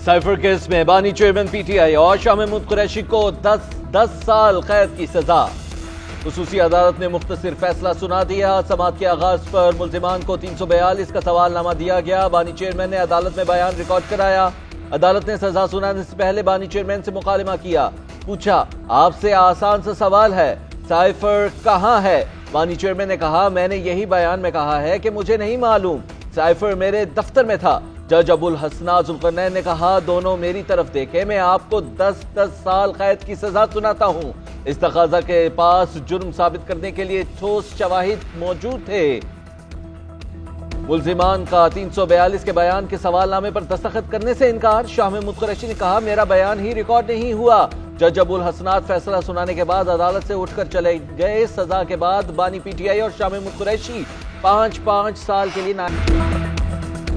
Cipher case में बानी chairman PTI और शाह महमूद कुरैशी को 10 साल कैद की सजा। खुसूसी अदालत ने मुख्तसर फैसला सुना दिया। समाअत के आगाज पर मुल्जिमान को 342 का सवालनामा दिया गया। बानी चेयरमैन ने अदालत में बयान रिकॉर्ड कराया। अदालत ने सजा सुनाने से पहले बानी चेयरमैन से मुकालिमा किया। पूछा, आपसे आसान सा सवाल है, साइफर कहां है? बानी चेयरमैन ने कहा, मैंने यही बयान में कहा है कि मुझे नहीं मालूम, साइफर मेरे दफ्तर में था। जज अबुल हसना जुल्करनैन ने कहा, दोनों मेरी तरफ देखे, मैं आपको 10 साल कैद की सजा सुनाता हूं। इस तकाजा के पास जुर्म साबित करने के लिए ठोस शवाहिद मौजूद थे। मुल्जिमान का 342 के बयान के सवालनामे पर दस्तखत करने से इनकार। शाह महमूद कुरैशी ने कहा, मेरा बयान ही रिकॉर्ड नहीं हुआ। जज अबुल हसनात फैसला सुनाने के बाद अदालत से उठकर चले गए। सजा के बाद बानी पीटीआई और शाह महमूद कुरैशी 5-5 साल के लिए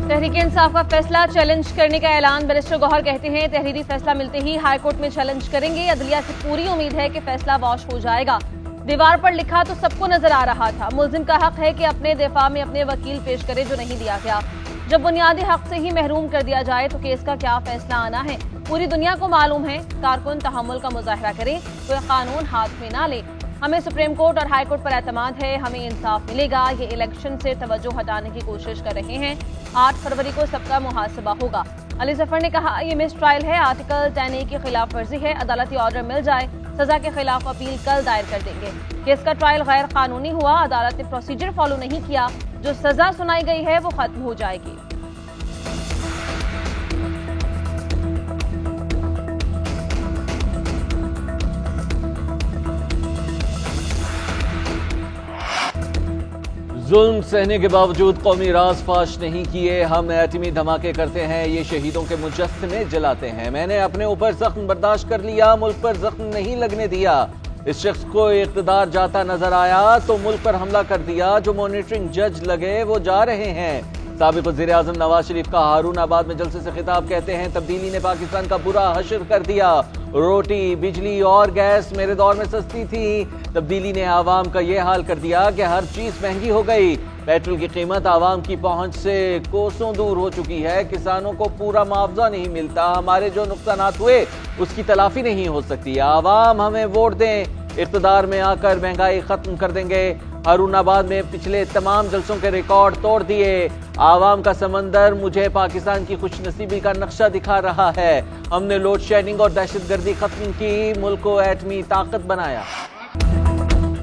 तहरीक इंसाफ का फैसला चैलेंज करने का ऐलान। बैरिस्टर गौहर कहते हैं, तहरीरी फैसला मिलते ही हाईकोर्ट में चैलेंज करेंगे। अदलिया से पूरी उम्मीद है कि फैसला वॉश हो जाएगा। दीवार पर लिखा तो सबको नजर आ रहा था। मुल्जिम का हक है कि अपने दिफा में अपने वकील पेश करे, जो नहीं दिया गया। जब बुनियादी हक से ही महरूम कर दिया जाए तो केस का क्या फैसला आना है, पूरी दुनिया को मालूम है। कारकुन तहम्मुल का मुजाहरा करे, कोई कानून हाथ में ना ले। हमें सुप्रीम कोर्ट और हाई कोर्ट पर एतमाद है, हमें इंसाफ मिलेगा। ये इलेक्शन से तवज्जो हटाने की कोशिश कर रहे हैं। 8 फरवरी को सबका मुहासबा होगा। अली जफर ने कहा, ये मिस ट्रायल है, आर्टिकल 10A की खिलाफ वर्जी है। अदालती ऑर्डर मिल जाए, सजा के खिलाफ अपील कल दायर कर देंगे। केस का ट्रायल गैर कानूनी हुआ, अदालत ने प्रोसीजर फॉलो नहीं किया, जो सजा सुनाई गई है वो खत्म हो जाएगी। जुल्म सहने के बावजूद कौमी राज फाश नहीं किए। हम एटमी धमाके करते हैं, ये शहीदों के मुजस्समे जलाते हैं। मैंने अपने ऊपर जख्म बर्दाश्त कर लिया, मुल्क पर जख्म नहीं लगने दिया। इस शख्स को इख्तिदार जाता नजर आया तो मुल्क पर हमला कर दिया। जो मॉनिटरिंग जज लगे वो जा रहे हैं। साबिक वज़ीर आज़म नवाज शरीफ का हारूनाबाद में जलसे से खिताब, कहते हैं, तब्दीली ने पाकिस्तान का बुरा हश्र कर दिया। रोटी, बिजली और गैस मेरे दौर में सस्ती थी, तब्दीली ने आवाम का ये हाल कर दिया कि हर चीज महंगी हो गई। पेट्रोल की कीमत आवाम की पहुंच से कोसों दूर हो चुकी है। किसानों को पूरा मुआवजा नहीं मिलता। हमारे जो नुकसानात हुए उसकी तलाफी नहीं हो सकती। आवाम हमें वोट दें, इख्तिदार में आकर महंगाई खत्म कर देंगे। हारूनाबाद में पिछले तमाम जलसों के रिकॉर्ड तोड़ दिए। आवाम का समंदर मुझे पाकिस्तान की खुशनसीबी का नक्शा दिखा रहा है। हमने लोड शेडिंग और दहशतगर्दी खत्म की, मुल्क को एटमी ताकत बनाया।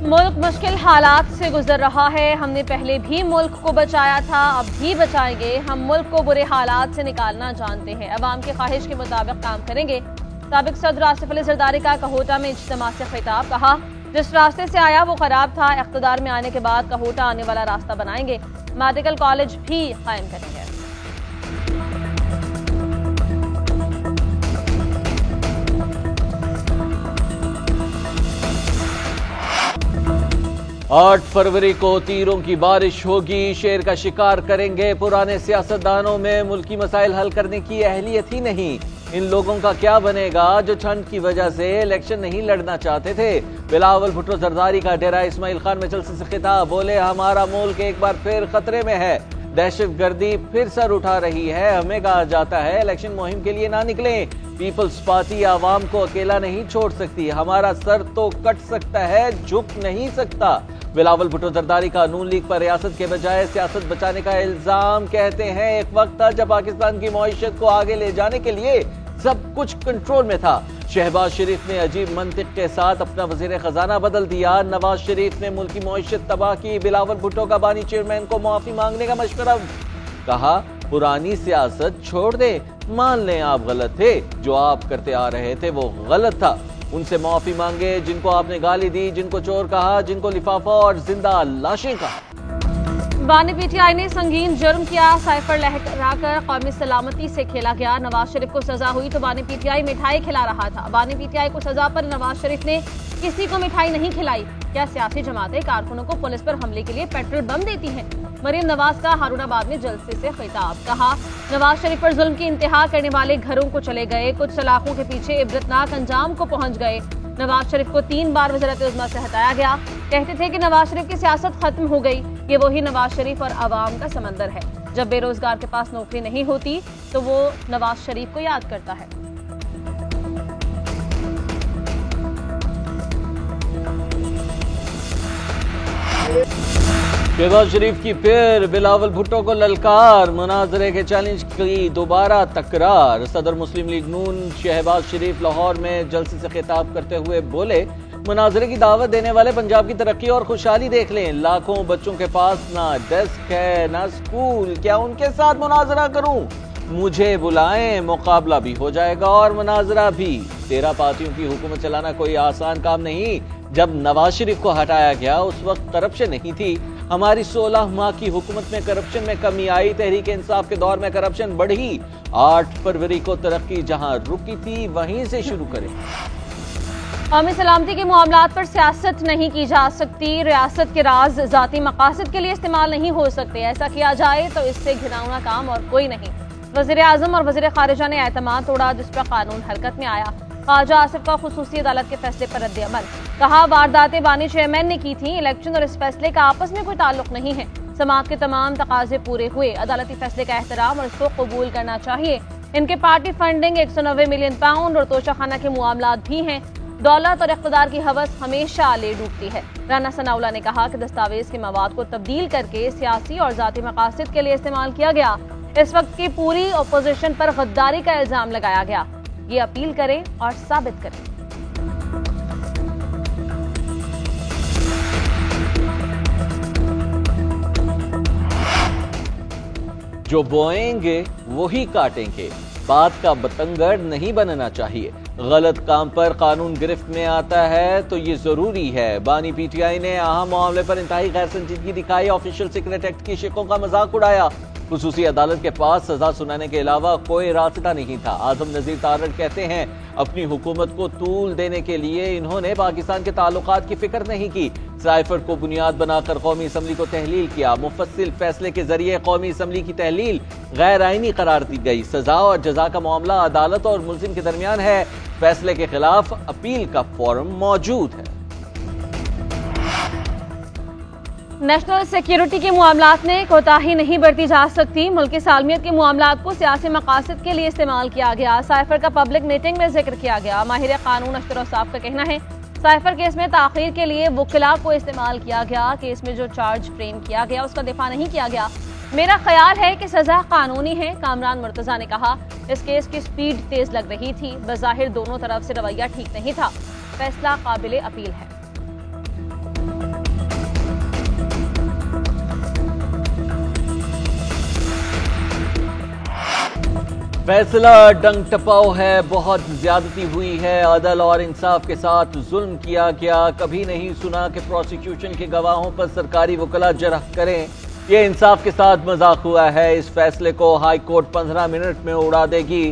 मुल्क मुश्किल हालात से गुजर रहा है। हमने पहले भी मुल्क को बचाया था, अब भी बचाएंगे। हम मुल्क को बुरे हालात से निकालना जानते हैं, अवाम की ख्वाहिश के मुताबिक काम करेंगे। साबिक सदर आसिफ अली जरदारी का कहोटा में इज्तिमा से खिताब, कहा, जिस रास्ते से आया वो खराब था। इख्तिदार में आने के बाद कहोटा आने वाला रास्ता बनाएंगे। मेडिकल कॉलेज भी कायम करेंगे। 8 फरवरी को तीरों की बारिश होगी, शेर का शिकार करेंगे। पुराने सियासतदानों में मुल्की मसाइल हल करने की अहलियत ही नहीं। इन लोगों का क्या बनेगा जो ठंड की वजह से इलेक्शन नहीं लड़ना चाहते थे। बिलावल भुट्टो जरदारी का डेरा इस्माइल खान में जलसे से खिताब, बोले, हमारा मुल्क एक बार फिर खतरे में है। दहशतगर्दी फिर सर उठा रही है। हमें कहा जाता है इलेक्शन मुहिम के लिए ना निकलें। पीपल्स पार्टी आवाम को अकेला नहीं छोड़ सकती। हमारा सर तो कट सकता है, झुक नहीं सकता। बिलावल भुट्टो जरदारी का नून लीग पर रियासत के बजाय सियासत बचाने का इल्जाम, कहते हैं, एक वक्त था जब पाकिस्तान की मईशत को आगे ले जाने के लिए सब कुछ कंट्रोल में था। शहबाज शरीफ ने अजीब मंतिक के साथ अपना वजीर खजाना बदल दिया। नवाज शरीफ ने मुल्क की मईशत तबाह की। बिलावल भुट्टो का बानी चेयरमैन को माफी मांगने का मशवरा, कहा, पुरानी सियासत छोड़ दे, मान लें आप गलत थे, जो आप करते आ रहे थे वो गलत था। उनसे माफी मांगे जिनको आपने गाली दी, जिनको चोर कहा, जिनको लिफाफा और जिंदा लाशें कहा। बानी पीटीआई ने संगीन जुर्म किया, साइफर लहराकर कौमी सलामती से खेला गया। नवाज शरीफ को सजा हुई तो बानी पीटीआई मिठाई खिला रहा था। बानी पीटीआई को सजा पर नवाज शरीफ ने किसी को मिठाई नहीं खिलाई। क्या सियासी जमातें कारकुनों को पुलिस पर हमले के लिए पेट्रोल बम देती हैं? मरीम नवाज का हारूनाबाद में जलसे से खिताब, कहा, नवाज शरीफ पर जुल्म की इंतहा करने वाले घरों को चले गए, कुछ सलाखों के पीछे इबरतनाक अंजाम को पहुंच गए। नवाज शरीफ को 3 बार वज़ीरत उज़्मा से हटाया गया। कहते थे कि नवाज शरीफ की सियासत खत्म हो गई। ये वही नवाज शरीफ और अवाम का समंदर है। जब बेरोजगार के पास नौकरी नहीं होती तो वो नवाज शरीफ को याद करता है। शहबाज शरीफ की फिर बिलावल भुट्टो को ललकार, मुनाजरे के चैलेंज की दोबारा तकरार। सदर मुस्लिम लीग नून शहबाज शरीफ लाहौर में जलसे से खिताब करते हुए बोले, मुनाजरे की दावत देने वाले पंजाब की तरक्की और खुशहाली देख लें। लाखों बच्चों के पास ना डेस्क है ना स्कूल, क्या उनके साथ मुनाजरा करूं? मुझे बुलाएं, मुकाबला भी हो जाएगा और मुनाजरा भी। 13 पार्टियों की हुकूमत चलाना कोई आसान काम नहीं। जब नवाज शरीफ को हटाया गया उस वक्त करप्शन नहीं थी। हमारी 16 माह की हुकूमत में करप्शन में कमी आई। तहरीक इंसाफ के दौर में करप्शन बढ़ी। 8 फरवरी को तरक्की जहां रुकी थी वहीं से शुरू करें। कौमी सलामती के मामलात पर सियासत नहीं की जा सकती। रियासत के राज जाती मकासद के लिए इस्तेमाल नहीं हो सकते। ऐसा किया जाए तो इससे घिनौना काम और कोई नहीं। वज़ीर आज़म और वज़ीर ख़ारिजा ने एतमाद तोड़ा जिस पर कानून हरकत में आया। ख्वाजा आसिफ का खुसूसी अदालत के फैसले पर रद्द-ए-अमल। कहा, वारदातें बानी चेयरमैन ने की थी। इलेक्शन और इस फैसले का आपस में कोई ताल्लुक नहीं है। समाअत के तमाम तकाजे पूरे हुए। अदालती फैसले का एहतराम और इसको कबूल करना चाहिए। इनके पार्टी फंडिंग 190 मिलियन पाउंड और तोशाखाना के मामलात भी हैं। दौलत और इख्तिदार की हवस हमेशा ले डूबती है। राना सनाउल्लाह ने कहा कि दस्तावेज के मवाद को तब्दील करके सियासी और जाती मकासद के लिए इस्तेमाल किया गया। इस वक्त की पूरी अपोजिशन पर गद्दारी का इल्जाम लगाया गया। ये अपील करें और साबित करें। जो बोएंगे वही काटेंगे। बात का बतंगड़ नहीं बनना चाहिए। गलत काम पर कानून गिरफ्त में आता है तो ये जरूरी है। बानी पीटीआई ने अहम मामले पर इंतहाई गैर संजीदगी दिखाई। ऑफिशियल सीक्रेट एक्ट की शिकों का मजाक उड़ाया। खुसूसी अदालत के पास सजा सुनाने के अलावा कोई रास्ता नहीं था। आजम नजीर तारड़ कहते हैं, अपनी हुकूमत को तूल देने के लिए इन्होंने पाकिस्तान के ताल्लुकात की फिक्र नहीं की। साइफर को बुनियाद बनाकर कौमी असम्बली को तहलील किया। मुफस्सिल फैसले के जरिए कौमी असम्बली की तहलील गैर आईनी करार दी गई। सजा और जजा का मामला अदालत और मुल्जिम के दरमियान है। फैसले के खिलाफ अपील का फॉर्म मौजूद है। नेशनल सिक्योरिटी के मामलात में कोताही नहीं बरती जा सकती। मुल्क की सालमियत के मामलात को सियासी मकासद के लिए इस्तेमाल किया गया। साइफर का पब्लिक मीटिंग में जिक्र किया गया। माहिर कानून अशतर औसाफ का कहना है, साइफर केस में ताखीर के लिए वकिला को इस्तेमाल किया गया। केस में जो चार्ज फ्रेम किया गया उसका दिफा नहीं किया गया। मेरा ख्याल है कि सजा कानूनी है। कामरान मुर्तजा ने कहा, इस केस की स्पीड तेज लग रही थी। बज़ाहिर दोनों तरफ से रवैया ठीक नहीं था। फैसला काबिल अपील है। फैसला डंग टपाओ है। बहुत ज्यादती हुई है। अदल और इंसाफ के साथ जुल्म किया गया। कभी नहीं सुना कि प्रोसिक्यूशन के गवाहों पर सरकारी वकला जरह करें। ये इंसाफ के साथ मजाक हुआ है। इस फैसले को हाई कोर्ट 15 मिनट में उड़ा देगी।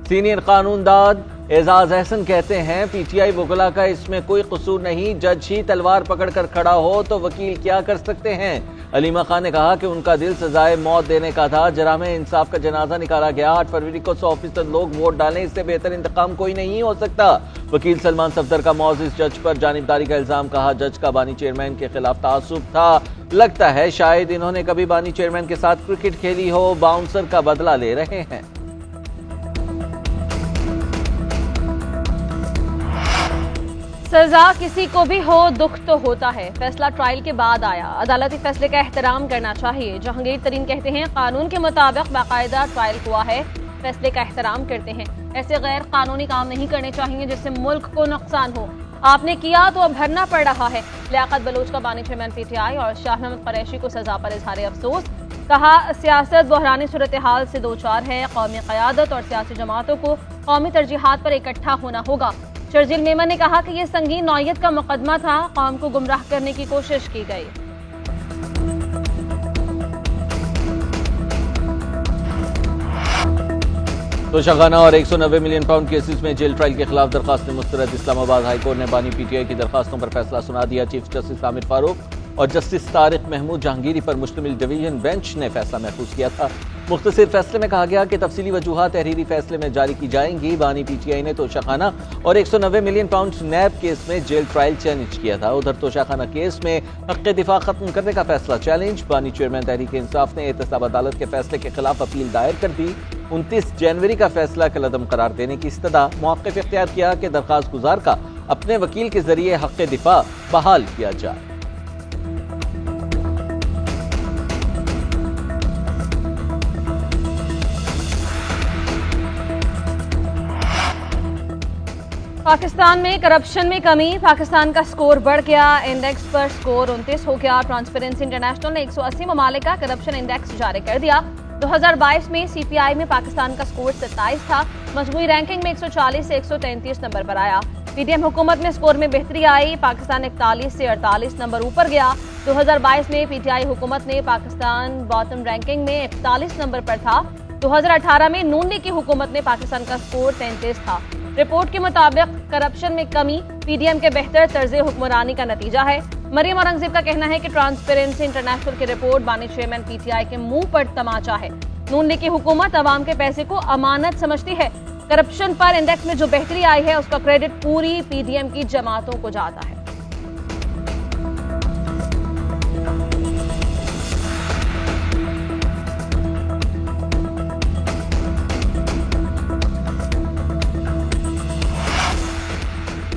सीनियर कानूनदान एजाज अहसन कहते हैं, पीटीआई वकला का इसमें कोई कसूर नहीं। जज ही तलवार पकड़कर खड़ा हो तो वकील क्या कर सकते हैं। अलीमा खान ने कहा कि उनका दिल सजाए मौत देने का था। जराम इंसाफ का जनाजा निकाला गया। 8 फरवरी को 100% लोग वोट डालें, इससे बेहतर इंतकाम कोई नहीं हो सकता। वकील सलमान सफदर का मौजिज जज पर जानिबदारी का इल्जाम। कहा, जज का बानी चेयरमैन के खिलाफ तासुब था। लगता है शायद इन्होंने कभी बानी चेयरमैन के साथ क्रिकेट खेली हो। बाउंसर का बदला ले रहे हैं। सजा किसी को भी हो, दुख तो होता है। फैसला ट्रायल के बाद आया। अदालती फैसले का एहतराम करना चाहिए। जहांगीर तरीन कहते हैं, कानून के मुताबिक बाकायदा ट्रायल हुआ है। फैसले का एहतराम करते हैं। ऐसे गैर कानूनी काम नहीं करने चाहिए जिससे मुल्क को नुकसान हो। आपने किया तो अब भरना पड़ रहा है। लियाकत बलोच का बानी चेयरमैन पीटीआई और शाह नहमद कुरैशी को सजा पर इजहार अफसोस। कहा, सियासत बहरानी सूरत हाल से दो चार है। कौमी क़यादत और सियासी जमातों को कौमी तरजीहात पर इकट्ठा होना होगा। शर्जील मेमन ने कहा कि यह संगीन नौयत का मुकदमा था। कौम को गुमराह करने की कोशिश की गई। तोशाखाना और 190 मिलियन पाउंड केसेस में जेल ट्रायल के खिलाफ दरखास्त मुस्तरद। इस्लामाबाद हाईकोर्ट ने बानी पीटीआई की दरखास्तों पर फैसला सुना दिया। चीफ जस्टिस आमिर फारूक और जस्टिस तारिक महमूद जहांगीरी पर मुश्तमिल डिवीजन बेंच ने फैसला महफूज किया था। मुख्तसर फैसले में कहा गया कि तफसीली वजूहात तहरीरी फैसले में जारी की जाएंगी। बानी पीटीआई ने तोशाखाना और 190 मिलियन पाउंड नैब केस में जेल ट्रायल चैलेंज किया था। उधर तोशाखाना केस में हक़ दिफा खत्म करने का फैसला चैलेंज। बानी चेयरमैन तहरीक इंसाफ ने एहतसाब अदालत के फैसले के खिलाफ अपील दायर कर दी। 29 जनवरी का फैसला कलअदम करार देने की इस्तदा। मौक़िफ़ इख्तियार किया कि दरख्वास्त गुजार का अपने वकील के जरिए हक़ दिफा बहाल किया जाए। पाकिस्तान में करप्शन में कमी। पाकिस्तान का स्कोर बढ़ गया। इंडेक्स पर स्कोर 29 हो गया। ट्रांसपेरेंसी इंटरनेशनल ने 180 ममालिक का करप्शन इंडेक्स जारी कर दिया। 2022 में सीपीआई में पाकिस्तान का स्कोर 27 था। मजमूई रैंकिंग में 140 से 133 नंबर पर आया। पीडीएम हुकूमत में स्कोर में बेहतरी आई। पाकिस्तान 41 से 48 नंबर ऊपर गया। 2022 में पीटीआई हुकूमत ने पाकिस्तान बॉटम रैंकिंग में 41 नंबर पर था। 2018 में नून लीग की हुकूमत ने पाकिस्तान का स्कोर 33 था। रिपोर्ट के मुताबिक करप्शन में कमी पीडीएम के बेहतर तर्ज हुक्मरानी का नतीजा है। मरियम औरंगजेब का कहना है कि ट्रांसपेरेंसी इंटरनेशनल की रिपोर्ट बानी चेयरमैन पीटीआई के मुंह पर तमाचा है। नून लीग की हुकूमत अवाम के पैसे को अमानत समझती है। करप्शन पर इंडेक्स में जो बेहतरी आई है उसका क्रेडिट पूरी पीडीएम की जमातों को जाता है।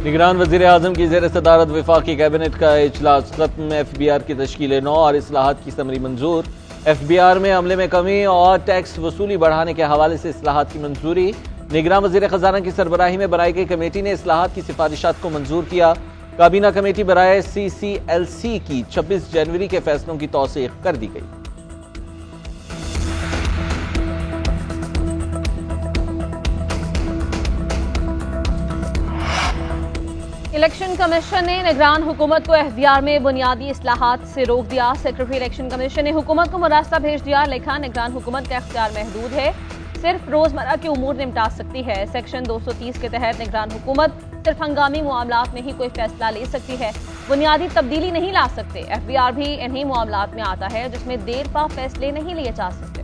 निगरान वज़ीर आज़म की ज़ेर सदारत वफाकी कैबिनेट का इजलास खत्म। FBR की तश्कील 9 और इस्लाहात की समरी मंजूर। FBR में अमले में कमी और टैक्स वसूली बढ़ाने के हवाले से इस्लाहात की मंजूरी। निगरान वज़ीर खजाना की सरबराही में बनाई गई कमेटी ने इस्लाहात की सिफारिशात को मंजूर किया। काबीना कमेटी बराए CCLC की 26 जनवरी के फैसलों की तौसीक कर दी गई। इलेक्शन कमीशन ने निगरान हुकूमत को FBR में बुनियादी इस्लाहात से रोक दिया। सेक्रेटरी इलेक्शन कमीशन ने हुकूमत को मुरासला भेज दिया। लिखा, निगरान हुकूमत का इख्तियार महदूद है, सिर्फ रोजमर्रा के उमूर निपटा सकती है। सेक्शन 230 के तहत निगरान हुकूमत सिर्फ हंगामी मामलात में ही कोई फैसला ले सकती है, बुनियादी तब्दीली नहीं ला सकते। FBR भी इन्हीं मामलात में आता है जिसमें देर पा फैसले नहीं लिए जा सकते।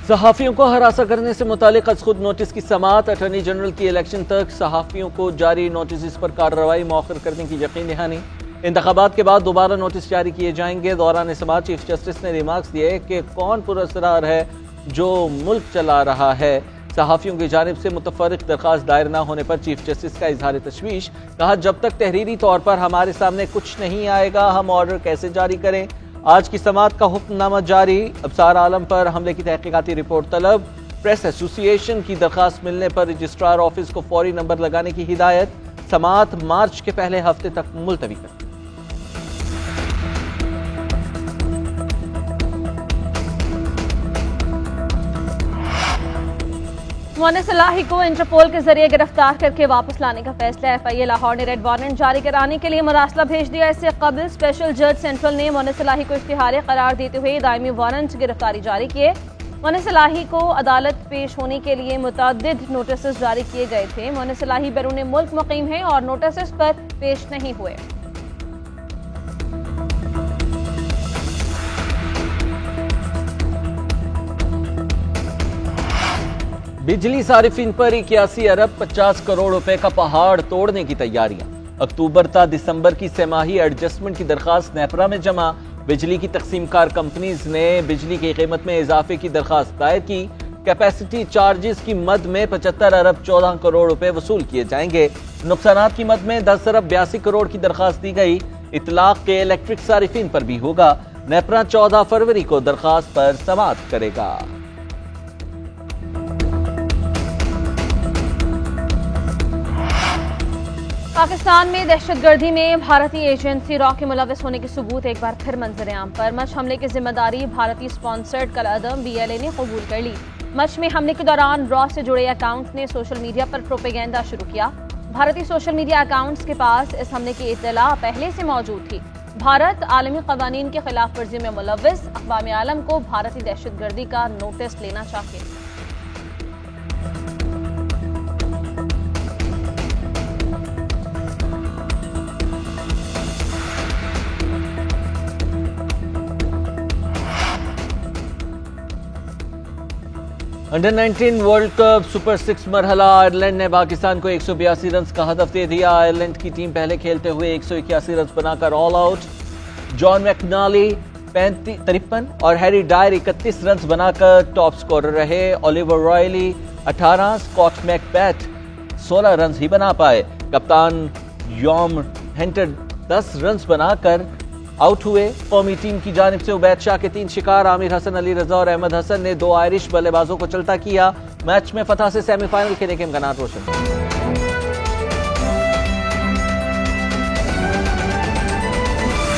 सहाफियों को हरासा करने से मुतालिक अज खुद नोटिस की समाअत। अटॉर्नी जनरल की इलेक्शन तक सहाफियों को जारी नोटिस पर कार्रवाई मौखर करने की यकीन दहानी। इंतखाबात के बाद दोबारा नोटिस जारी किए जाएंगे। दौरान समाअत चीफ जस्टिस ने रिमार्क्स दिए कि कौन पुरअसरार है जो मुल्क चला रहा है। सहाफियों की जानिब से मुतफर्रिक दरख्वास्त दायर न होने पर चीफ जस्टिस का इजहार तशवीश। कहा, जब तक तहरीरी तौर पर हमारे सामने कुछ नहीं आएगा हम ऑर्डर कैसे जारी करें। आज की समाअत का हुक्मनामा जारी। अबसार आलम पर हमले की तहकीकाती रिपोर्ट तलब। प्रेस एसोसिएशन की दरखास्त मिलने पर रजिस्ट्रार ऑफिस को फौरी नंबर लगाने की हिदायत। समाअत मार्च के पहले हफ्ते तक मुलतवी कर। मोनिस इलाही को इंटरपोल के जरिए गिरफ्तार करके वापस लाने का फैसला। FIA लाहौर ने रेड वारंट जारी कराने के लिए मुरासला भेज दिया। इससे कबल स्पेशल जज सेंट्रल ने मोनिस इलाही को इख्तियारी करार देते हुए दायमी वारंट गिरफ्तारी जारी किए। मोनिस इलाही को अदालत पेश होने के लिए मुतअद्दिद नोटिस जारी किए गए थे। मोनिस इलाही बैरून मुल्क मुकीम है और नोटिस पर पेश नहीं हुए। बिजली सारिफिन पर 81 अरब 50 करोड़ रुपए का पहाड़ तोड़ने की तैयारियां। अक्टूबर ता दिसंबर की सेमाही एडजस्टमेंट की दरखास्त नेपरा में जमा। बिजली की तकसीमकार कंपनीज ने बिजली की कीमत में इजाफे की दरखास्त दायर की। कैपेसिटी चार्जेस की मद में 75 अरब 14 करोड़ रुपए वसूल किए जाएंगे। नुकसानात की मद में 10 अरब 82 करोड़ की दरखास्त दी गई। इतलाक के इलेक्ट्रिक सारिफिन पर भी होगा। नेपरा 14 फरवरी को दरखास्त पर समाअत करेगा। पाकिस्तान में दहशतगर्दी में भारतीय एजेंसी रॉ के मुलविस होने के सबूत एक बार फिर मंजर-ए-आम पर। मच हमले की जिम्मेदारी भारतीय स्पॉन्सर्ड कलअदम BLA ने कबूल कर ली। मच में हमले के दौरान रॉ से जुड़े अकाउंट्स ने सोशल मीडिया पर प्रोपेगेंडा शुरू किया। भारतीय सोशल मीडिया अकाउंट्स के पास इस हमले की इत्तला पहले से मौजूद थी। भारत आलमी कवानीन के खिलाफ वर्जी में मुलविस अक़वाम आलम को भारतीय दहशतगर्दी का नोटिस लेना चाहिए। अंडर 19 वर्ल्ड कप सुपर 6 मरहला आयरलैंड ने पाकिस्तान को 182 रन का हदफ दे दिया। आयरलैंड की टीम पहले खेलते हुए 181 रन बनाकर ऑल आउट। जॉन मैकनाली 53 और हैरी डायर 31 रन बनाकर टॉप स्कोरर रहे। Oliver Royley 18, Scott Macbeth 16 run ही बना पाए। कप्तान यॉम हेंटर 10 रन बनाकर आउट हुए। कौमी टीम की जानिब से उबैद शाह के 3 शिकार, आमिर हसन, अली रजा और अहमद हसन ने 2 आयरिश बल्लेबाजों को चलता किया। मैच में फतह से सेमीफाइनल खेलने के इम्कान रोशन।